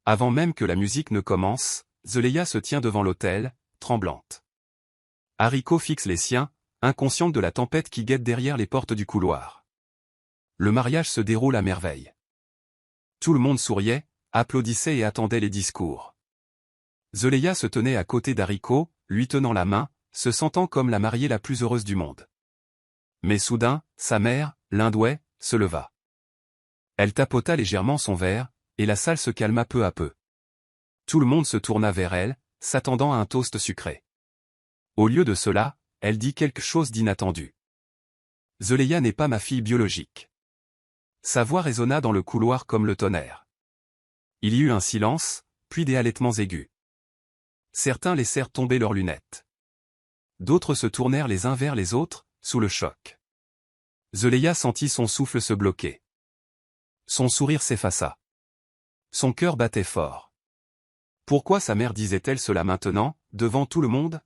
Avant même que la musique ne commence, Zeleya se tient devant l'autel, tremblante. Hariko fixe les siens, inconsciente de la tempête qui guette derrière les portes du couloir. Le mariage se déroule à merveille. Tout le monde souriait, applaudissait et attendait les discours. Zeleya se tenait à côté d'Hariko, lui tenant la main, se sentant comme la mariée la plus heureuse du monde. Mais soudain, sa mère, l'hindouais, se leva. Elle tapota légèrement son verre, et la salle se calma peu à peu. Tout le monde se tourna vers elle, s'attendant à un toast sucré. Au lieu de cela, elle dit quelque chose d'inattendu. « Zeleya n'est pas ma fille biologique. » Sa voix résonna dans le couloir comme le tonnerre. Il y eut un silence, puis des halètements aigus. Certains laissèrent tomber leurs lunettes. D'autres se tournèrent les uns vers les autres, sous le choc. Zeleya sentit son souffle se bloquer. Son sourire s'effaça. Son cœur battait fort. Pourquoi sa mère disait-elle cela maintenant, devant tout le monde?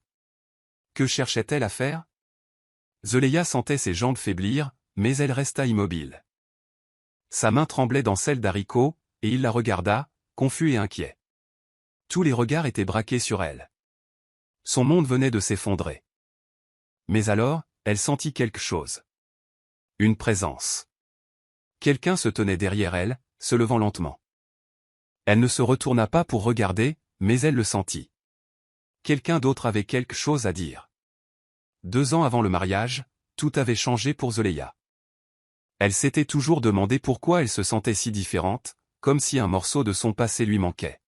Que cherchait-elle à faire? Zeleya sentait ses jambes faiblir, mais elle resta immobile. Sa main tremblait dans celle d'Hariko, et il la regarda, confus et inquiet. Tous les regards étaient braqués sur elle. Son monde venait de s'effondrer. Mais alors, elle sentit quelque chose. Une présence. Quelqu'un se tenait derrière elle, se levant lentement. Elle ne se retourna pas pour regarder, mais elle le sentit. Quelqu'un d'autre avait quelque chose à dire. 2 ans avant le mariage, tout avait changé pour Zeleya. Elle s'était toujours demandé pourquoi elle se sentait si différente, comme si un morceau de son passé lui manquait.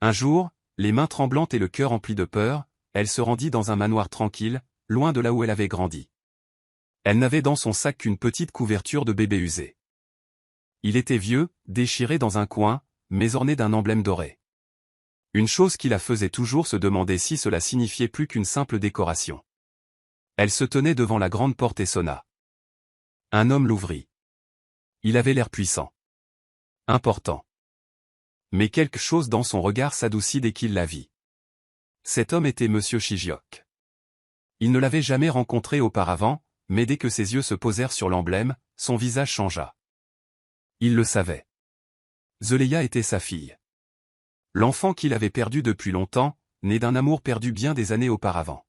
Un jour, les mains tremblantes et le cœur empli de peur, elle se rendit dans un manoir tranquille, loin de là où elle avait grandi. Elle n'avait dans son sac qu'une petite couverture de bébé usé. Il était vieux, déchiré dans un coin, mais orné d'un emblème doré. Une chose qui la faisait toujours se demander si cela signifiait plus qu'une simple décoration. Elle se tenait devant la grande porte et sonna. Un homme l'ouvrit. Il avait l'air puissant. Important. Mais quelque chose dans son regard s'adoucit dès qu'il la vit. Cet homme était Monsieur Shijiok. Il ne l'avait jamais rencontré auparavant, mais dès que ses yeux se posèrent sur l'emblème, son visage changea. Il le savait. Zeleya était sa fille. L'enfant qu'il avait perdu depuis longtemps, né d'un amour perdu bien des années auparavant.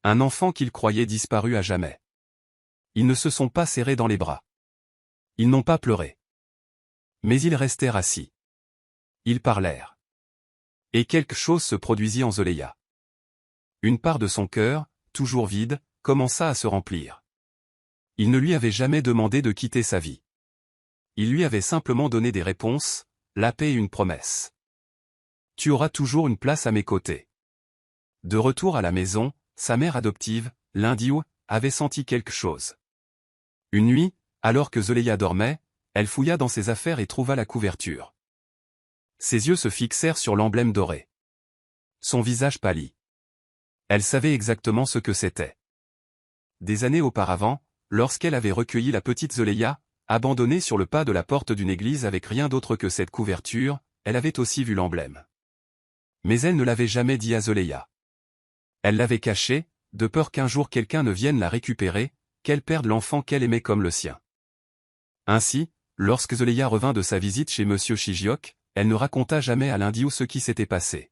Un enfant qu'il croyait disparu à jamais. Ils ne se sont pas serrés dans les bras. Ils n'ont pas pleuré. Mais ils restèrent assis. Ils parlèrent. Et quelque chose se produisit en Zeleya. Une part de son cœur, toujours vide, commença à se remplir. Il ne lui avait jamais demandé de quitter sa vie. Il lui avait simplement donné des réponses, la paix et une promesse. Tu auras toujours une place à mes côtés. De retour à la maison, sa mère adoptive, l'Hindiou, avait senti quelque chose. Une nuit, alors que Zeleya dormait, elle fouilla dans ses affaires et trouva la couverture. Ses yeux se fixèrent sur l'emblème doré. Son visage pâlit. Elle savait exactement ce que c'était. Des années auparavant, lorsqu'elle avait recueilli la petite Zeleya, abandonnée sur le pas de la porte d'une église avec rien d'autre que cette couverture, elle avait aussi vu l'emblème. Mais elle ne l'avait jamais dit à Zeleya. Elle l'avait caché, de peur qu'un jour quelqu'un ne vienne la récupérer, qu'elle perde l'enfant qu'elle aimait comme le sien. Ainsi, lorsque Zeleya revint de sa visite chez Monsieur Shijiok, elle ne raconta jamais à l'Hindiou ce qui s'était passé.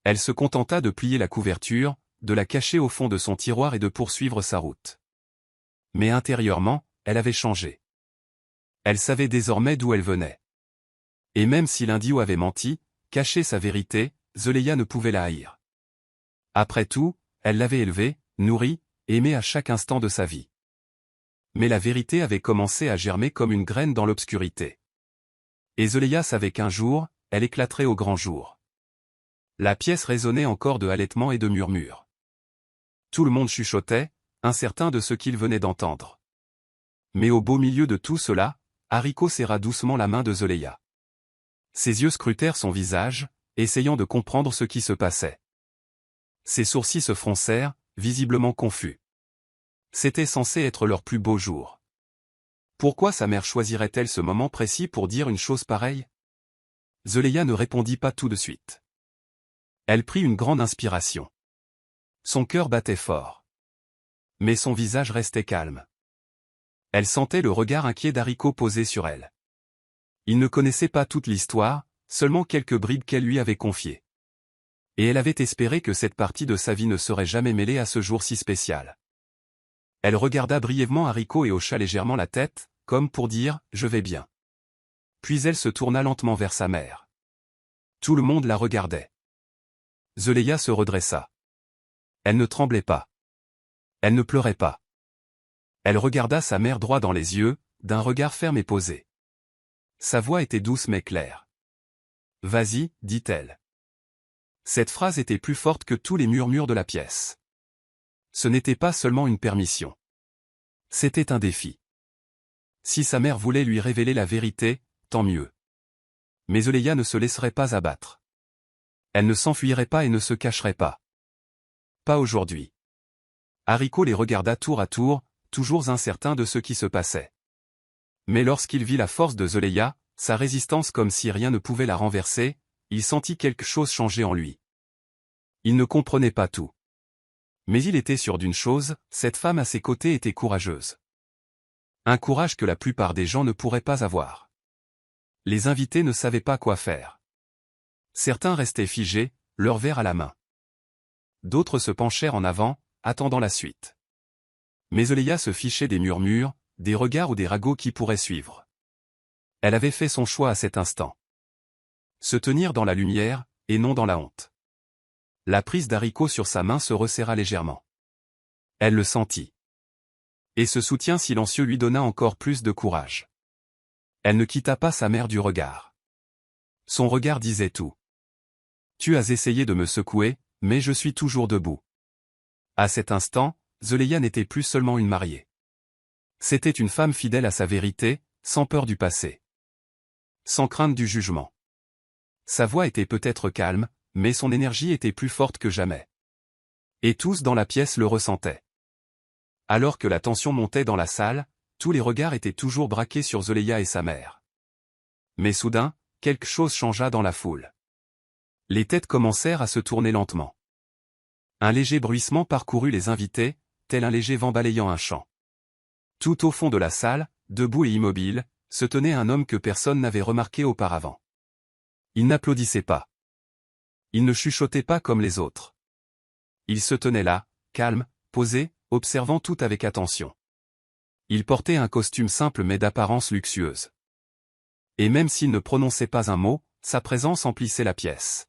Elle se contenta de plier la couverture, de la cacher au fond de son tiroir et de poursuivre sa route. Mais intérieurement, elle avait changé. Elle savait désormais d'où elle venait. Et même si l'Hindiou avait menti, caché sa vérité, Zeleya ne pouvait la haïr. Après tout, elle l'avait élevée, nourrie, aimée à chaque instant de sa vie. Mais la vérité avait commencé à germer comme une graine dans l'obscurité. Et Zeleya savait qu'un jour, elle éclaterait au grand jour. La pièce résonnait encore de halètements et de murmures. Tout le monde chuchotait, incertain de ce qu'il venait d'entendre. Mais au beau milieu de tout cela, Hariko serra doucement la main de Zeleya. Ses yeux scrutèrent son visage, essayant de comprendre ce qui se passait. Ses sourcils se froncèrent, visiblement confus. C'était censé être leur plus beau jour. Pourquoi sa mère choisirait-elle ce moment précis pour dire une chose pareille? Zeleya ne répondit pas tout de suite. Elle prit une grande inspiration. Son cœur battait fort. Mais son visage restait calme. Elle sentait le regard inquiet d'Hariko posé sur elle. Il ne connaissait pas toute l'histoire, seulement quelques bribes qu'elle lui avait confiées. Et elle avait espéré que cette partie de sa vie ne serait jamais mêlée à ce jour si spécial. Elle regarda brièvement Hariko et hocha légèrement la tête, comme pour dire « Je vais bien ». Puis elle se tourna lentement vers sa mère. Tout le monde la regardait. Zeleia se redressa. Elle ne tremblait pas. Elle ne pleurait pas. Elle regarda sa mère droit dans les yeux, d'un regard ferme et posé. Sa voix était douce mais claire. « Vas-y, dit-elle. » Cette phrase était plus forte que tous les murmures de la pièce. Ce n'était pas seulement une permission. C'était un défi. Si sa mère voulait lui révéler la vérité, tant mieux. Mais Zeleia ne se laisserait pas abattre. Elle ne s'enfuirait pas et ne se cacherait pas. Pas aujourd'hui. Hariko les regarda tour à tour, toujours incertain de ce qui se passait. Mais lorsqu'il vit la force de Zeleia, sa résistance comme si rien ne pouvait la renverser, il sentit quelque chose changer en lui. Il ne comprenait pas tout. Mais il était sûr d'une chose, cette femme à ses côtés était courageuse. Un courage que la plupart des gens ne pourraient pas avoir. Les invités ne savaient pas quoi faire. Certains restaient figés, leur verre à la main. D'autres se penchèrent en avant, attendant la suite. Mais Zeleia se fichait des murmures, des regards ou des ragots qui pourraient suivre. Elle avait fait son choix à cet instant. Se tenir dans la lumière, et non dans la honte. La prise d'Hariko sur sa main se resserra légèrement. Elle le sentit. Et ce soutien silencieux lui donna encore plus de courage. Elle ne quitta pas sa mère du regard. Son regard disait tout. Tu as essayé de me secouer, mais je suis toujours debout. À cet instant, Zeleia n'était plus seulement une mariée. C'était une femme fidèle à sa vérité, sans peur du passé. Sans crainte du jugement. Sa voix était peut-être calme, mais son énergie était plus forte que jamais. Et tous dans la pièce le ressentaient. Alors que la tension montait dans la salle, tous les regards étaient toujours braqués sur Zeleia et sa mère. Mais soudain, quelque chose changea dans la foule. Les têtes commencèrent à se tourner lentement. Un léger bruissement parcourut les invités, tel un léger vent balayant un champ. Tout au fond de la salle, debout et immobile, se tenait un homme que personne n'avait remarqué auparavant. Il n'applaudissait pas. Il ne chuchotait pas comme les autres. Il se tenait là, calme, posé, observant tout avec attention. Il portait un costume simple mais d'apparence luxueuse. Et même s'il ne prononçait pas un mot, sa présence emplissait la pièce.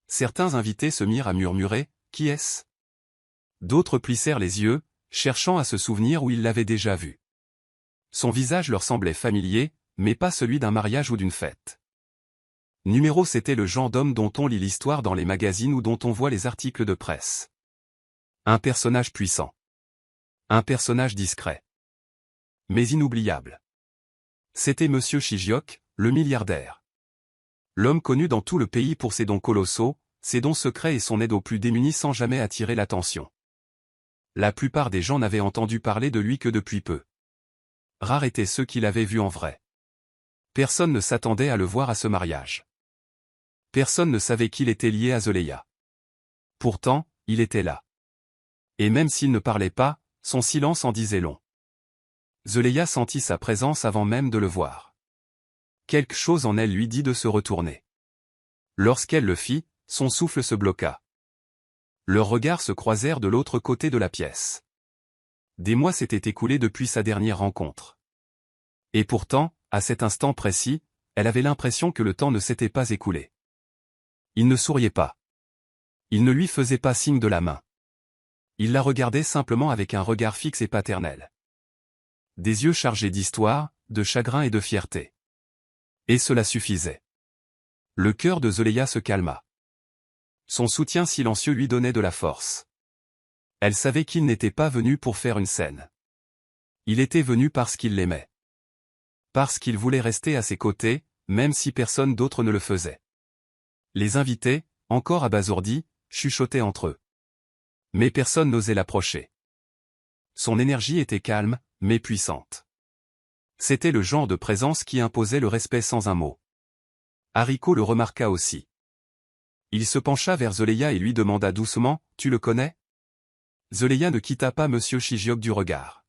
Certains invités se mirent à murmurer « Qui est-ce » D'autres plissèrent les yeux, cherchant à se souvenir où ils l'avaient déjà vu. Son visage leur semblait familier, mais pas celui d'un mariage ou d'une fête. Numéro c'était le genre d'homme dont on lit l'histoire dans les magazines ou dont on voit les articles de presse. Un personnage puissant. Un personnage discret. Mais inoubliable. C'était Monsieur Shijiok, le milliardaire. L'homme connu dans tout le pays pour ses dons colossaux, ses dons secrets et son aide aux plus démunis sans jamais attirer l'attention. La plupart des gens n'avaient entendu parler de lui que depuis peu. Rares étaient ceux qui l'avaient vu en vrai. Personne ne s'attendait à le voir à ce mariage. Personne ne savait qu'il était lié à Zeleia. Pourtant, il était là. Et même s'il ne parlait pas, son silence en disait long. Zeleia sentit sa présence avant même de le voir. Quelque chose en elle lui dit de se retourner. Lorsqu'elle le fit, son souffle se bloqua. Leurs regards se croisèrent de l'autre côté de la pièce. Des mois s'étaient écoulés depuis sa dernière rencontre. Et pourtant, à cet instant précis, elle avait l'impression que le temps ne s'était pas écoulé. Il ne souriait pas. Il ne lui faisait pas signe de la main. Il la regardait simplement avec un regard fixe et paternel. Des yeux chargés d'histoire, de chagrin et de fierté. Et cela suffisait. Le cœur de Zeleia se calma. Son soutien silencieux lui donnait de la force. Elle savait qu'il n'était pas venu pour faire une scène. Il était venu parce qu'il l'aimait. Parce qu'il voulait rester à ses côtés, même si personne d'autre ne le faisait. Les invités, encore abasourdis, chuchotaient entre eux. Mais personne n'osait l'approcher. Son énergie était calme, mais puissante. C'était le genre de présence qui imposait le respect sans un mot. Hariko le remarqua aussi. Il se pencha vers Zeleia et lui demanda doucement « Tu le connais ?» Zeleia ne quitta pas Monsieur Shijiok du regard.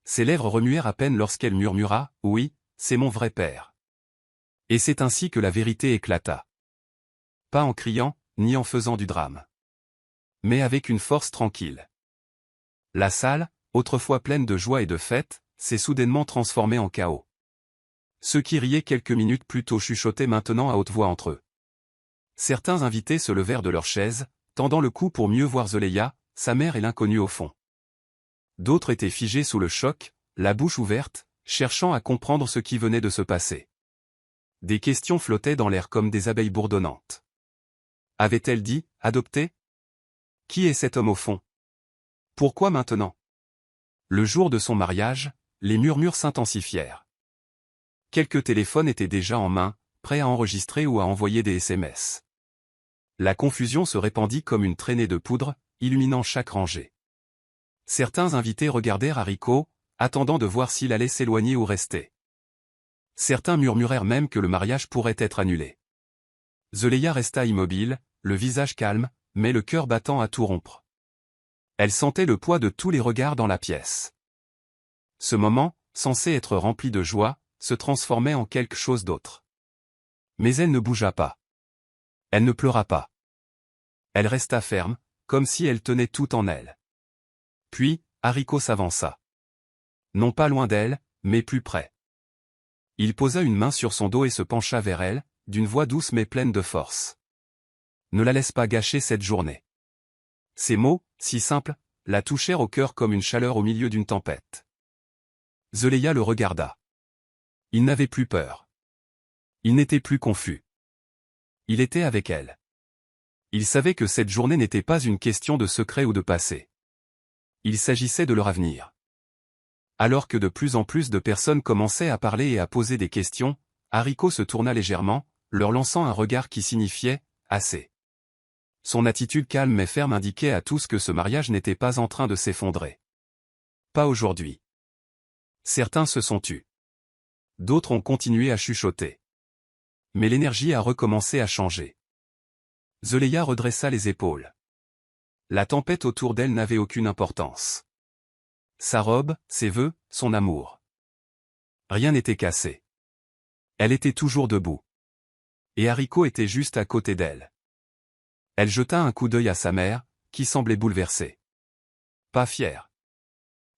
Ses lèvres remuèrent à peine lorsqu'elle murmura « Oui, c'est mon vrai père. » Et c'est ainsi que la vérité éclata. Pas en criant, ni en faisant du drame. Mais avec une force tranquille. La salle, autrefois pleine de joie et de fête, s'est soudainement transformée en chaos. Ceux qui riaient quelques minutes plus tôt chuchotaient maintenant à haute voix entre eux. Certains invités se levèrent de leurs chaises, tendant le cou pour mieux voir Zoleïa, sa mère et l'inconnu au fond. D'autres étaient figés sous le choc, la bouche ouverte, cherchant à comprendre ce qui venait de se passer. Des questions flottaient dans l'air comme des abeilles bourdonnantes. Avait-elle dit « adopter » ? Qui est cet homme au fond ? Pourquoi maintenant ? Le jour de son mariage, les murmures s'intensifièrent. Quelques téléphones étaient déjà en main, prêts à enregistrer ou à envoyer des SMS. La confusion se répandit comme une traînée de poudre, illuminant chaque rangée. Certains invités regardèrent Hariko, attendant de voir s'il allait s'éloigner ou rester. Certains murmurèrent même que le mariage pourrait être annulé. Zoleïa resta immobile, le visage calme, mais le cœur battant à tout rompre. Elle sentait le poids de tous les regards dans la pièce. Ce moment, censé être rempli de joie, se transformait en quelque chose d'autre. Mais elle ne bougea pas. Elle ne pleura pas. Elle resta ferme, comme si elle tenait tout en elle. Puis, Hariko s'avança. Non pas loin d'elle, mais plus près. Il posa une main sur son dos et se pencha vers elle, d'une voix douce mais pleine de force. Ne la laisse pas gâcher cette journée. Ces mots, si simples, la touchèrent au cœur comme une chaleur au milieu d'une tempête. Zoleïa le regarda. Il n'avait plus peur. Il n'était plus confus. Il était avec elle. Il savait que cette journée n'était pas une question de secret ou de passé. Il s'agissait de leur avenir. Alors que de plus en plus de personnes commençaient à parler et à poser des questions, Hariko se tourna légèrement, leur lançant un regard qui signifiait « assez ». Son attitude calme mais ferme indiquait à tous que ce mariage n'était pas en train de s'effondrer. Pas aujourd'hui. Certains se sont tus. D'autres ont continué à chuchoter. Mais l'énergie a recommencé à changer. Zoleïa redressa les épaules. La tempête autour d'elle n'avait aucune importance. Sa robe, ses vœux, son amour. Rien n'était cassé. Elle était toujours debout. Et Hariko était juste à côté d'elle. Elle jeta un coup d'œil à sa mère, qui semblait bouleversée. Pas fière.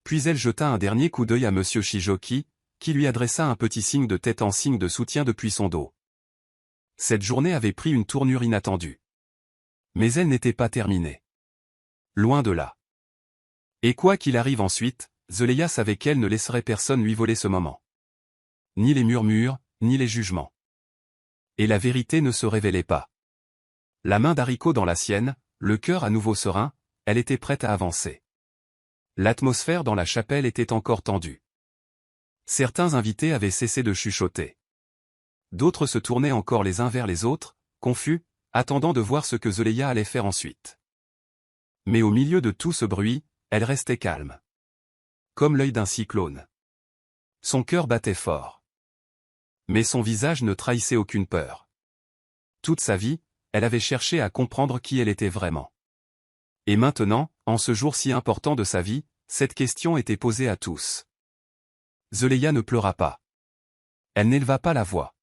Puis elle jeta un dernier coup d'œil à Monsieur Shijoki, qui lui adressa un petit signe de tête en signe de soutien depuis son dos. Cette journée avait pris une tournure inattendue. Mais elle n'était pas terminée. Loin de là. Et quoi qu'il arrive ensuite, Zoleïa savait qu'elle ne laisserait personne lui voler ce moment. Ni les murmures, ni les jugements. Et la vérité ne se révélait pas. La main d'Hariko dans la sienne, le cœur à nouveau serein, elle était prête à avancer. L'atmosphère dans la chapelle était encore tendue. Certains invités avaient cessé de chuchoter. D'autres se tournaient encore les uns vers les autres, confus, attendant de voir ce que Zoleïa allait faire ensuite. Mais au milieu de tout ce bruit, elle restait calme. Comme l'œil d'un cyclone. Son cœur battait fort. Mais son visage ne trahissait aucune peur. Toute sa vie, elle avait cherché à comprendre qui elle était vraiment. Et maintenant, en ce jour si important de sa vie, cette question était posée à tous. Zoleïa ne pleura pas. Elle n'éleva pas la voix.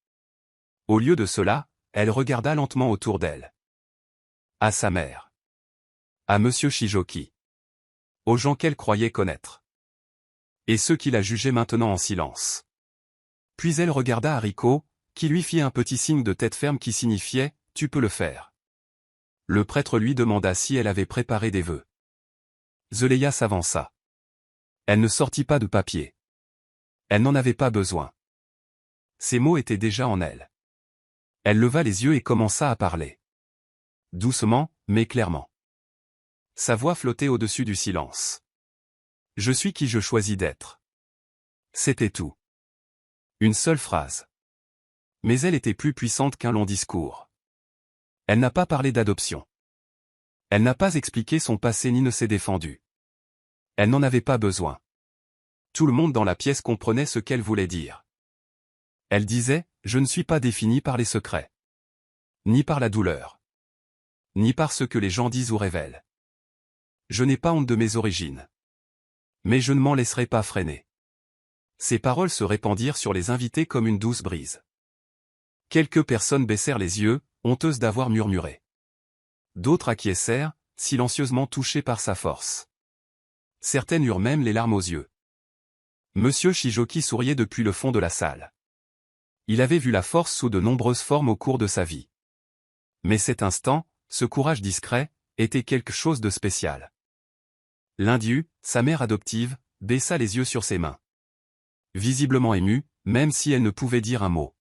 Au lieu de cela, elle regarda lentement autour d'elle. À sa mère. À Monsieur Shijoki. Aux gens qu'elle croyait connaître. Et ceux qui la jugeaient maintenant en silence. Puis elle regarda Hariko, qui lui fit un petit signe de tête ferme qui signifiait « tu peux le faire ». Le prêtre lui demanda si elle avait préparé des vœux. Zoleïa s'avança. Elle ne sortit pas de papier. Elle n'en avait pas besoin. Ces mots étaient déjà en elle. Elle leva les yeux et commença à parler. Doucement, mais clairement. Sa voix flottait au-dessus du silence. Je suis qui je choisis d'être. C'était tout. Une seule phrase. Mais elle était plus puissante qu'un long discours. Elle n'a pas parlé d'adoption. Elle n'a pas expliqué son passé ni ne s'est défendue. Elle n'en avait pas besoin. Tout le monde dans la pièce comprenait ce qu'elle voulait dire. Elle disait, je ne suis pas définie par les secrets. Ni par la douleur. Ni par ce que les gens disent ou révèlent. Je n'ai pas honte de mes origines. Mais je ne m'en laisserai pas freiner. Ces paroles se répandirent sur les invités comme une douce brise. Quelques personnes baissèrent les yeux, honteuses d'avoir murmuré. D'autres acquiescèrent, silencieusement touchées par sa force. Certaines eurent même les larmes aux yeux. Monsieur Shijoki souriait depuis le fond de la salle. Il avait vu la force sous de nombreuses formes au cours de sa vie. Mais cet instant, ce courage discret, était quelque chose de spécial. L'Indiu, sa mère adoptive, baissa les yeux sur ses mains. Visiblement émue, même si elle ne pouvait dire un mot.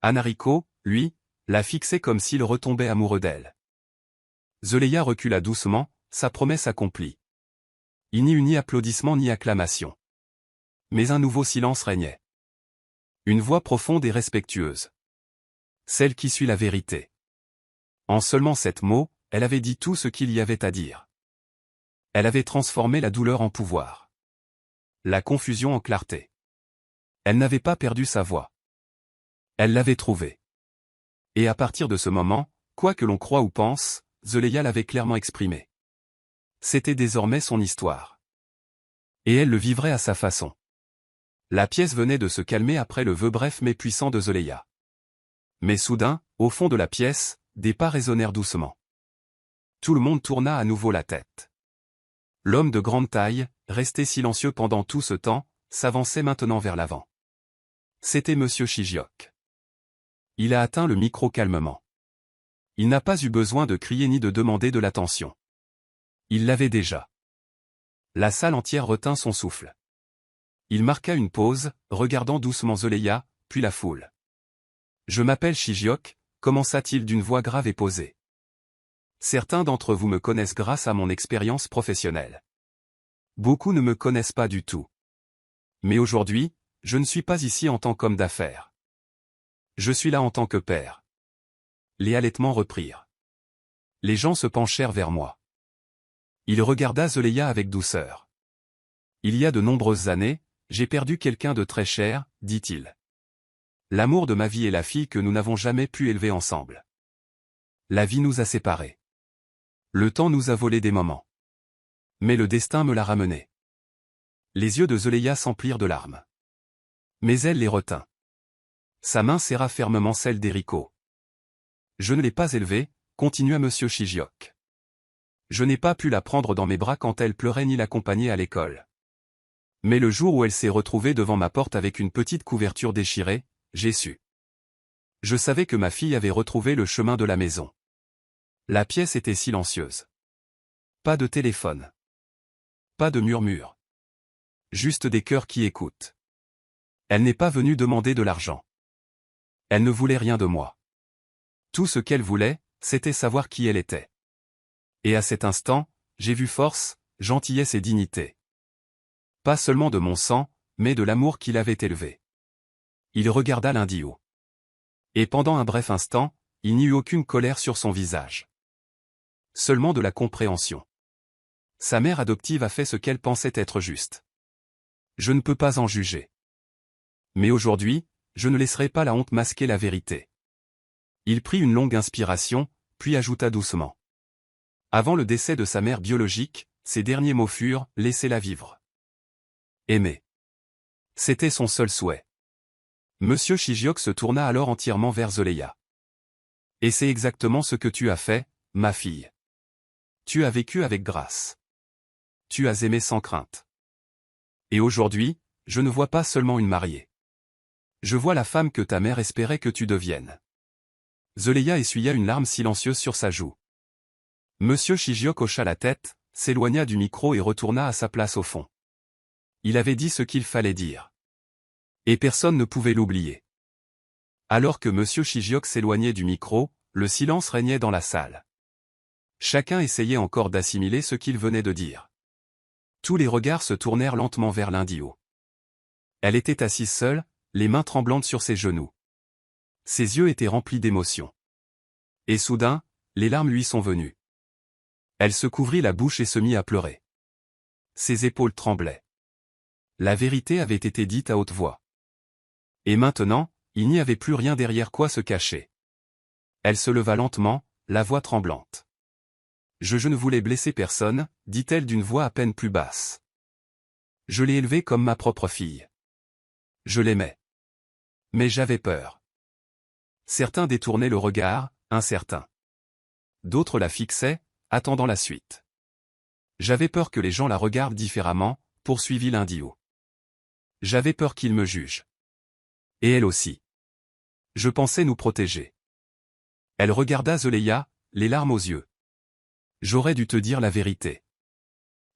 Anariko, lui, la fixait comme s'il retombait amoureux d'elle. Zeleya recula doucement, sa promesse accomplie. Il n'y eut ni applaudissement ni acclamation. Mais un nouveau silence régnait. Une voix profonde et respectueuse. Celle qui suit la vérité. En seulement 7 mots, elle avait dit tout ce qu'il y avait à dire. Elle avait transformé la douleur en pouvoir. La confusion en clarté. Elle n'avait pas perdu sa voix. Elle l'avait trouvée. Et à partir de ce moment, quoi que l'on croie ou pense, Zeleya l'avait clairement exprimé. C'était désormais son histoire. Et elle le vivrait à sa façon. La pièce venait de se calmer après le vœu bref mais puissant de Zeleya. Mais soudain, au fond de la pièce, des pas résonnèrent doucement. Tout le monde tourna à nouveau la tête. L'homme de grande taille, resté silencieux pendant tout ce temps, s'avançait maintenant vers l'avant. C'était Monsieur Shijiok. Il a atteint le micro calmement. Il n'a pas eu besoin de crier ni de demander de l'attention. Il l'avait déjà. La salle entière retint son souffle. Il marqua une pause, regardant doucement Zeleya, puis la foule. « Je m'appelle Shijiok », commença-t-il d'une voix grave et posée. Certains d'entre vous me connaissent grâce à mon expérience professionnelle. Beaucoup ne me connaissent pas du tout. Mais aujourd'hui, je ne suis pas ici en tant qu'homme d'affaires. Je suis là en tant que père. Les halètements reprirent. Les gens se penchèrent vers moi. Il regarda Zeleya avec douceur. Il y a de nombreuses années, j'ai perdu quelqu'un de très cher, dit-il. L'amour de ma vie et la fille que nous n'avons jamais pu élever ensemble. La vie nous a séparés. Le temps nous a volé des moments. Mais le destin me l'a ramené. Les yeux de Zeleya s'emplirent de larmes. Mais elle les retint. Sa main serra fermement celle d'Eriko. Je ne l'ai pas élevée, continua Monsieur Shijiok. Je n'ai pas pu la prendre dans mes bras quand elle pleurait ni l'accompagner à l'école. Mais le jour où elle s'est retrouvée devant ma porte avec une petite couverture déchirée, j'ai su. Je savais que ma fille avait retrouvé le chemin de la maison. La pièce était silencieuse. Pas de téléphone. Pas de murmure. Juste des cœurs qui écoutent. Elle n'est pas venue demander de l'argent. Elle ne voulait rien de moi. Tout ce qu'elle voulait, c'était savoir qui elle était. Et à cet instant, j'ai vu force, gentillesse et dignité. Pas seulement de mon sang, mais de l'amour qui l'avait élevé. Il regarda l'Indio. Et pendant un bref instant, il n'y eut aucune colère sur son visage. Seulement de la compréhension. Sa mère adoptive a fait ce qu'elle pensait être juste. Je ne peux pas en juger. Mais aujourd'hui, je ne laisserai pas la honte masquer la vérité. Il prit une longue inspiration, puis ajouta doucement. Avant le décès de sa mère biologique, ses derniers mots furent « Laissez-la vivre ». Aimer. C'était son seul souhait. Monsieur Shijiok se tourna alors entièrement vers Zeleya. Et c'est exactement ce que tu as fait, ma fille. Tu as vécu avec grâce. Tu as aimé sans crainte. Et aujourd'hui, je ne vois pas seulement une mariée. Je vois la femme que ta mère espérait que tu deviennes. Zeleya essuya une larme silencieuse sur sa joue. Monsieur Shijiok hocha la tête, s'éloigna du micro et retourna à sa place au fond. Il avait dit ce qu'il fallait dire. Et personne ne pouvait l'oublier. Alors que Monsieur Shijiok s'éloignait du micro, le silence régnait dans la salle. Chacun essayait encore d'assimiler ce qu'il venait de dire. Tous les regards se tournèrent lentement vers l'Indio. Elle était assise seule, les mains tremblantes sur ses genoux. Ses yeux étaient remplis d'émotion. Et soudain, les larmes lui sont venues. Elle se couvrit la bouche et se mit à pleurer. Ses épaules tremblaient. La vérité avait été dite à haute voix. Et maintenant, il n'y avait plus rien derrière quoi se cacher. Elle se leva lentement, la voix tremblante. Je ne voulais blesser personne, dit-elle d'une voix à peine plus basse. Je l'ai élevée comme ma propre fille. Je l'aimais. Mais j'avais peur. Certains détournaient le regard, incertains. D'autres la fixaient, attendant la suite. J'avais peur que les gens la regardent différemment, poursuivit l'indio. J'avais peur qu'ils me jugent. Et elle aussi. Je pensais nous protéger. Elle regarda Zeleya, les larmes aux yeux. J'aurais dû te dire la vérité.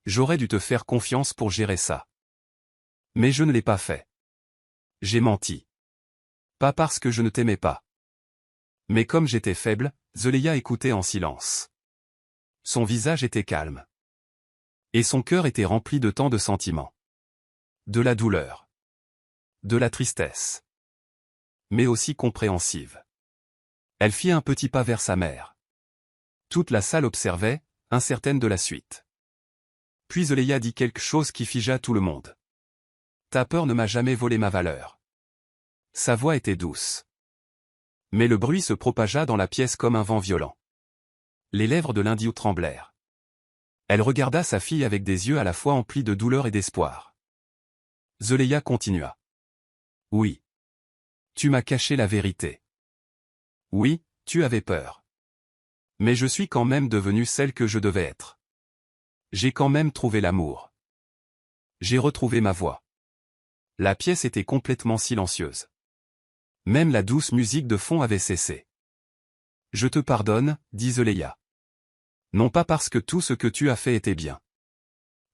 J'aurais dû te faire confiance pour gérer ça. Mais je ne l'ai pas fait. J'ai menti. Pas parce que je ne t'aimais pas. Mais comme j'étais faible, Zeleya écoutait en silence. Son visage était calme. Et son cœur était rempli de tant de sentiments. De la douleur. De la tristesse. Mais aussi compréhensive. Elle fit un petit pas vers sa mère. Toute la salle observait, incertaine de la suite. Puis Zeleya dit quelque chose qui figea tout le monde. Ta peur ne m'a jamais volé ma valeur. Sa voix était douce. Mais le bruit se propagea dans la pièce comme un vent violent. Les lèvres de l'indio tremblèrent. Elle regarda sa fille avec des yeux à la fois emplis de douleur et d'espoir. Zeleya continua. Oui. Tu m'as caché la vérité. Oui, tu avais peur. Mais je suis quand même devenue celle que je devais être. J'ai quand même trouvé l'amour. J'ai retrouvé ma voix. La pièce était complètement silencieuse. Même la douce musique de fond avait cessé. Je te pardonne, dit Zeleya. Non pas parce que tout ce que tu as fait était bien.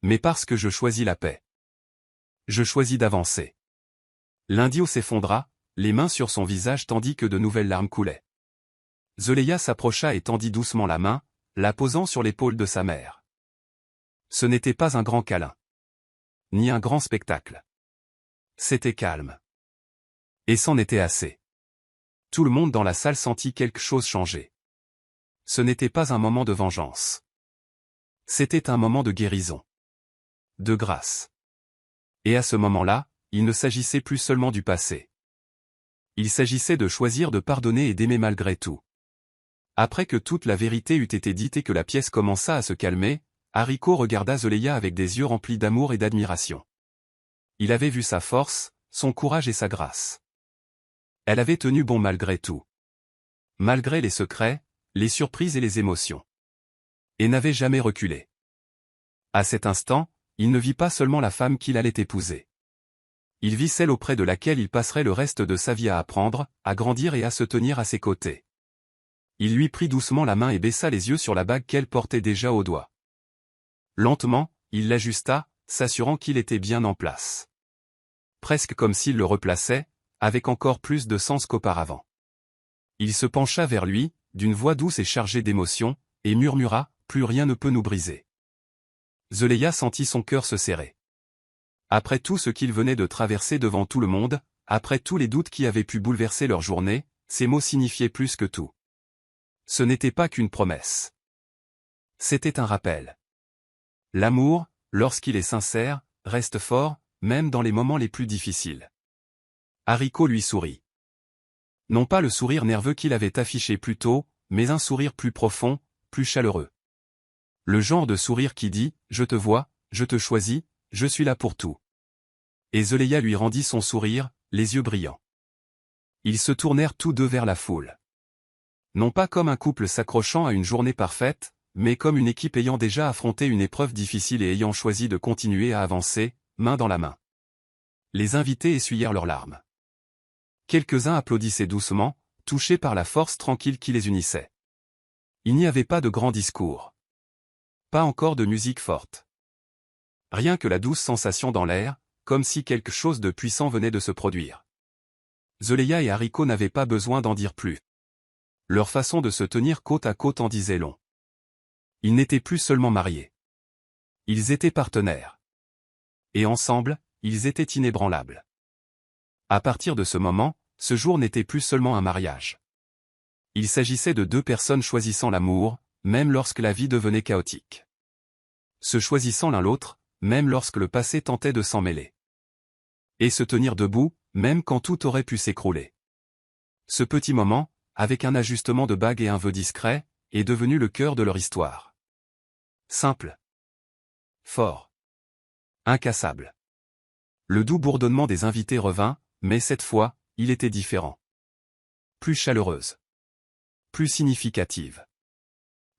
Mais parce que je choisis la paix. Je choisis d'avancer. L'indio s'effondra, les mains sur son visage tandis que de nouvelles larmes coulaient. Zeleya s'approcha et tendit doucement la main, la posant sur l'épaule de sa mère. Ce n'était pas un grand câlin. Ni un grand spectacle. C'était calme. Et c'en était assez. Tout le monde dans la salle sentit quelque chose changer. Ce n'était pas un moment de vengeance. C'était un moment de guérison. De grâce. Et à ce moment-là, il ne s'agissait plus seulement du passé. Il s'agissait de choisir de pardonner et d'aimer malgré tout. Après que toute la vérité eut été dite et que la pièce commença à se calmer, Hariko regarda Zeleya avec des yeux remplis d'amour et d'admiration. Il avait vu sa force, son courage et sa grâce. Elle avait tenu bon malgré tout. Malgré les secrets, les surprises et les émotions. Et n'avait jamais reculé. À cet instant, il ne vit pas seulement la femme qu'il allait épouser. Il vit celle auprès de laquelle il passerait le reste de sa vie à apprendre, à grandir et à se tenir à ses côtés. Il lui prit doucement la main et baissa les yeux sur la bague qu'elle portait déjà au doigt. Lentement, il l'ajusta, s'assurant qu'il était bien en place. Presque comme s'il le replaçait, avec encore plus de sens qu'auparavant. Il se pencha vers lui, d'une voix douce et chargée d'émotion, et murmura, « Plus rien ne peut nous briser. » Zeleya sentit son cœur se serrer. Après tout ce qu'il venait de traverser devant tout le monde, après tous les doutes qui avaient pu bouleverser leur journée, ces mots signifiaient plus que tout. Ce n'était pas qu'une promesse. C'était un rappel. L'amour, lorsqu'il est sincère, reste fort, même dans les moments les plus difficiles. Hariko lui sourit. Non pas le sourire nerveux qu'il avait affiché plus tôt, mais un sourire plus profond, plus chaleureux. Le genre de sourire qui dit « Je te vois, je te choisis, je suis là pour tout ». Et Zeleya lui rendit son sourire, les yeux brillants. Ils se tournèrent tous deux vers la foule. Non pas comme un couple s'accrochant à une journée parfaite, mais comme une équipe ayant déjà affronté une épreuve difficile et ayant choisi de continuer à avancer, main dans la main. Les invités essuyèrent leurs larmes. Quelques-uns applaudissaient doucement, touchés par la force tranquille qui les unissait. Il n'y avait pas de grands discours. Pas encore de musique forte. Rien que la douce sensation dans l'air, comme si quelque chose de puissant venait de se produire. Zeleya et Hariko n'avaient pas besoin d'en dire plus. Leur façon de se tenir côte à côte en disait long. Ils n'étaient plus seulement mariés. Ils étaient partenaires. Et ensemble, ils étaient inébranlables. À partir de ce moment, ce jour n'était plus seulement un mariage. Il s'agissait de deux personnes choisissant l'amour, même lorsque la vie devenait chaotique. Se choisissant l'un l'autre, même lorsque le passé tentait de s'en mêler. Et se tenir debout, même quand tout aurait pu s'écrouler. Ce petit moment, avec un ajustement de bague et un vœu discret, est devenu le cœur de leur histoire. Simple. Fort. Incassable. Le doux bourdonnement des invités revint, mais cette fois, il était différent. plus chaleureuse, plus significative.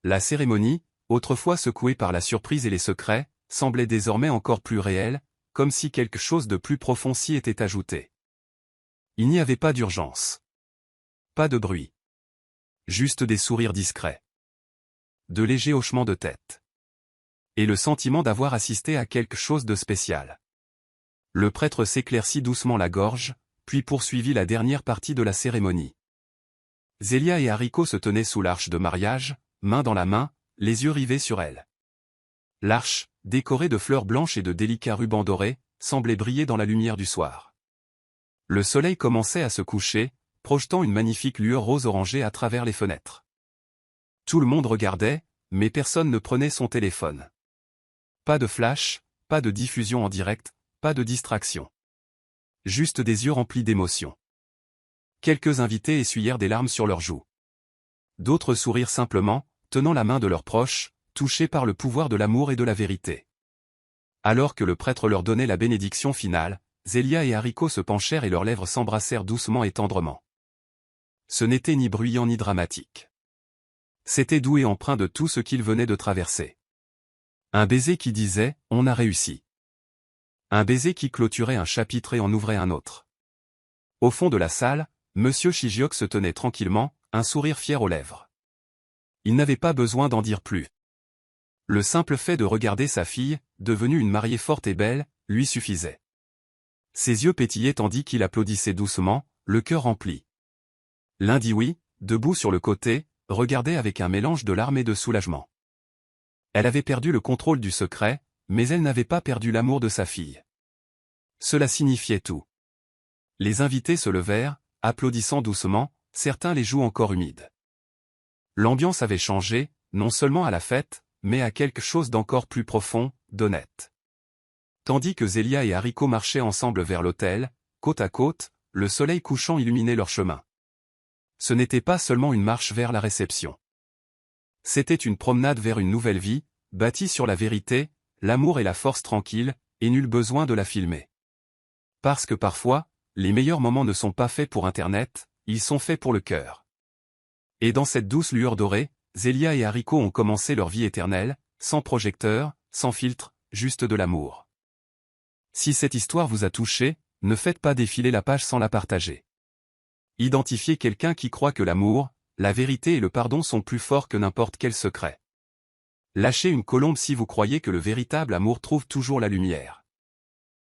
La cérémonie, autrefois secouée par la surprise et les secrets, semblait désormais encore plus réelle, comme si quelque chose de plus profond s'y était ajouté. Il n'y avait pas d'urgence. Pas de bruit. Juste des sourires discrets. De légers hochements de tête. Et le sentiment d'avoir assisté à quelque chose de spécial. Le prêtre s'éclaircit doucement la gorge, puis poursuivit la dernière partie de la cérémonie. Zélia et Haricot se tenaient sous l'arche de mariage, main dans la main, les yeux rivés sur elle. L'arche, décorée de fleurs blanches et de délicats rubans dorés, semblait briller dans la lumière du soir. Le soleil commençait à se coucher, projetant une magnifique lueur rose-orangée à travers les fenêtres. Tout le monde regardait, mais personne ne prenait son téléphone. Pas de flash, pas de diffusion en direct, pas de distraction. Juste des yeux remplis d'émotion. Quelques invités essuyèrent des larmes sur leurs joues. D'autres sourirent simplement, tenant la main de leurs proches, touchés par le pouvoir de l'amour et de la vérité. Alors que le prêtre leur donnait la bénédiction finale, Zélia et Haricot se penchèrent et leurs lèvres s'embrassèrent doucement et tendrement. Ce n'était ni bruyant ni dramatique. C'était doux et empreint de tout ce qu'ils venaient de traverser. Un baiser qui disait « On a réussi ». Un baiser qui clôturait un chapitre et en ouvrait un autre. Au fond de la salle, Monsieur Chigiok se tenait tranquillement, un sourire fier aux lèvres. Il n'avait pas besoin d'en dire plus. Le simple fait de regarder sa fille, devenue une mariée forte et belle, lui suffisait. Ses yeux pétillaient tandis qu'il applaudissait doucement, le cœur rempli. L'un dit oui, debout sur le côté, regardait avec un mélange de larmes et de soulagement. Elle avait perdu le contrôle du secret, mais elle n'avait pas perdu l'amour de sa fille. Cela signifiait tout. Les invités se levèrent, applaudissant doucement, certains les joues encore humides. L'ambiance avait changé, non seulement à la fête, mais à quelque chose d'encore plus profond, d'honnête. Tandis que Zélia et Haricot marchaient ensemble vers l'autel, côte à côte, le soleil couchant illuminait leur chemin. Ce n'était pas seulement une marche vers la réception. C'était une promenade vers une nouvelle vie, bâtie sur la vérité, l'amour et la force tranquille, et nul besoin de la filmer. Parce que parfois, les meilleurs moments ne sont pas faits pour Internet, ils sont faits pour le cœur. Et dans cette douce lueur dorée, Zélia et Haricot ont commencé leur vie éternelle, sans projecteur, sans filtre, juste de l'amour. Si cette histoire vous a touché, ne faites pas défiler la page sans la partager. Identifiez quelqu'un qui croit que l'amour, la vérité et le pardon sont plus forts que n'importe quel secret. Lâchez une colombe si vous croyez que le véritable amour trouve toujours la lumière.